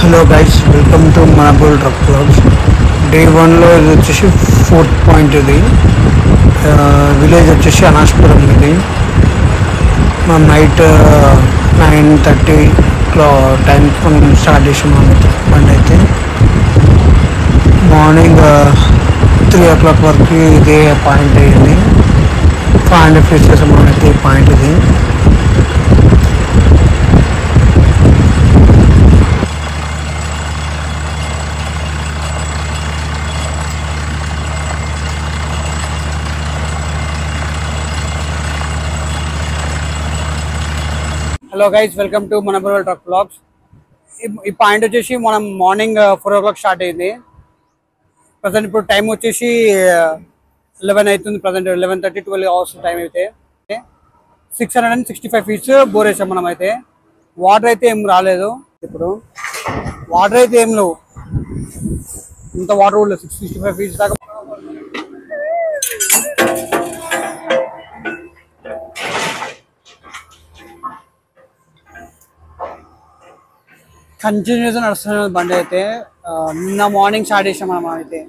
Hello guys, welcome to మనబుల్ truck vlogs. Day 1లో ఇది వచ్చేసి 4th పాయింట్. ఇది విలేజ్ వచ్చేసి అనాస్పురం. ఇది మనం నైట్ 9:30 టైం స్టార్ట్ చేసాము బండి అయితే. మార్నింగ్ 3 o'clock వరకు ఇదే పాయింట్ అయ్యింది. 500 feet చేసాము అయితే ఈ పాయింట్ ఇది. హలో గైస్, వెల్కమ్ టు మనబుల్ ట్రక్ బ్లాగ్స్. ఈ పాయింట్ వచ్చేసి మనం మార్నింగ్ 4 o'clock స్టార్ట్ అయింది. ప్రజెంట్ ఇప్పుడు టైం వచ్చేసి 11 అవుతుంది. ప్రజెంట్ 11:30 12 hours టైం అయితే 665 feet బోర్ వేసాం మనం అయితే. వాటర్ అయితే ఏం రాలేదు. ఇప్పుడు వాటర్ అయితే ఏం లేవు, ఇంత వాటర్ కూడా 665 feet దాకా. కంటిన్యూస్గా నడుస్తున్న బండి అయితే. నిన్న మార్నింగ్ స్టార్ట్ చేసాం మనం అయితే.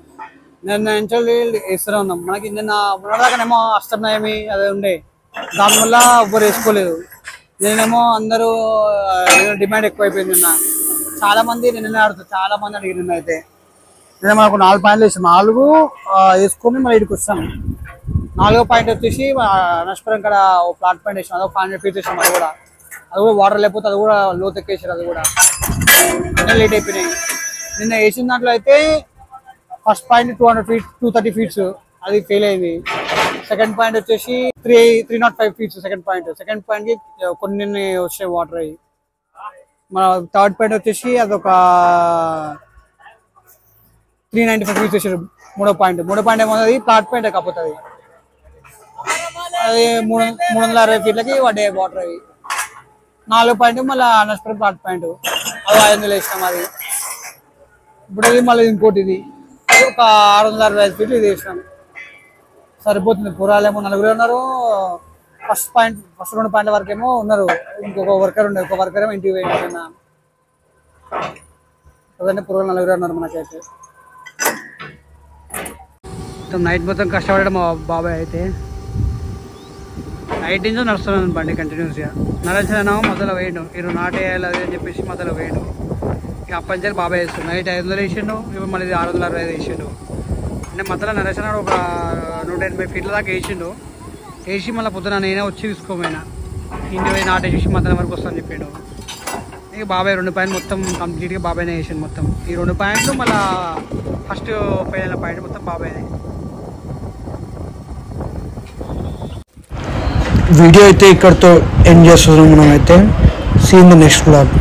నిన్న యాక్చువల్లీ వేస్తూనే ఉన్నాం. మనకి నిన్న మొన్నదాకానేమో అష్టమయమి అదే ఉండే, దానివల్ల ఎవ్వరు వేసుకోలేదు. నేనేమో అందరూ డిమాండ్ ఎక్కువైపోయింది. నిన్న చాలా మంది నిన్న ఆడుతారు, చాలా మంది అడిగి నిన్న అయితే. నిన్న మనకు 4 పాయింట్లు వేసాం. 4 వేసుకొని మళ్ళీ ఇక్కడికి వచ్చాం. 4వ పాయింట్ వచ్చేసి నష్టపరం ఇక్కడ ప్లాట్ పాయింట్ వేసాం. అదొక 500 feet వేసాం. అది కూడా వాటర్ లేకపోతే అది కూడా లోతు ఎక్కేసారు. అది కూడా లేట్ అయిపోయినాయి. నిన్న వేసిన దాంట్లో అయితే ఫస్ట్ పాయింట్ 200 feet 230 feet అది ఫెయిల్ అయింది. సెకండ్ పాయింట్ వచ్చేసి 305 feet సెకండ్ పాయింట్కి కొన్ని వచ్చాయి వాటర్ అయ్యి. మన థర్డ్ పాయింట్ వచ్చేసి అదొక 395 feet వచ్చారు. మూడో పాయింట్ ఏమో అది ప్లాట్ పాయింట్ కాకపోతే అది 360 feetలకి పడ్డాయి వాటర్ అవి. 4వ పాయింట్ మళ్ళీ నష్టపరం ప్లాట్ పాయింట్, అది 500 వేసినాం. అది ఇప్పుడు ఇది మళ్ళీ ఇంకోటి, ఇది ఒక 665 feet ఇది వేసినాం. సరిపోతుంది. పురాలేమో 4 ఉన్నారు. ఫస్ట్ 2 పాయింట్ల వరకు ఏమో ఉన్నారు. ఇంకొక వర్కర్ ఉండే, ఒక వర్కర్ ఏమో ఇంటికి పోయినా. అదంటే పురాలు 4 ఉన్నారు మనకైతే. మొత్తం నైట్ మొత్తం కష్టపడడం మా బాబాయ్ అయితే. నైట్ నుంచి నడుస్తున్నాను బండి కంటిన్యూస్గా. నడచనా మొదలు వేయడం, ఇరు నాటేయాలి అది అని చెప్పేసి మొదలు వేయడం. ఇక అప్పంచాలి బాబాయ్ వేస్తాడు. నైట్ 500 వేసిండు, ఇప్పుడు మళ్ళీ 665 వేసిండు. అంటే మధ్యలో నరసనాడు ఒక 180 feet దాకా వేసిండు. వేసి మళ్ళీ పొద్దున నేనే వచ్చి తీసుకోపోయినా. ఇంటి పోయి నాటేసి మధ్యాహ్నం వరకు వస్తాను చెప్పాడు. ఇక బాబాయ్ 2 పాయింట్లు మొత్తం కంప్లీట్గా బాబాయ్నే వేసిండు. మొత్తం ఈ 2 పాయింట్లు మళ్ళీ ఫస్ట్ ఫైనల్ పాయింట్ మొత్తం బాబాయ్నే. వీడియో అయితే ఇక్కడితో ఎండ్ చేస్తున్నాం మనం అయితే. See in the next blog.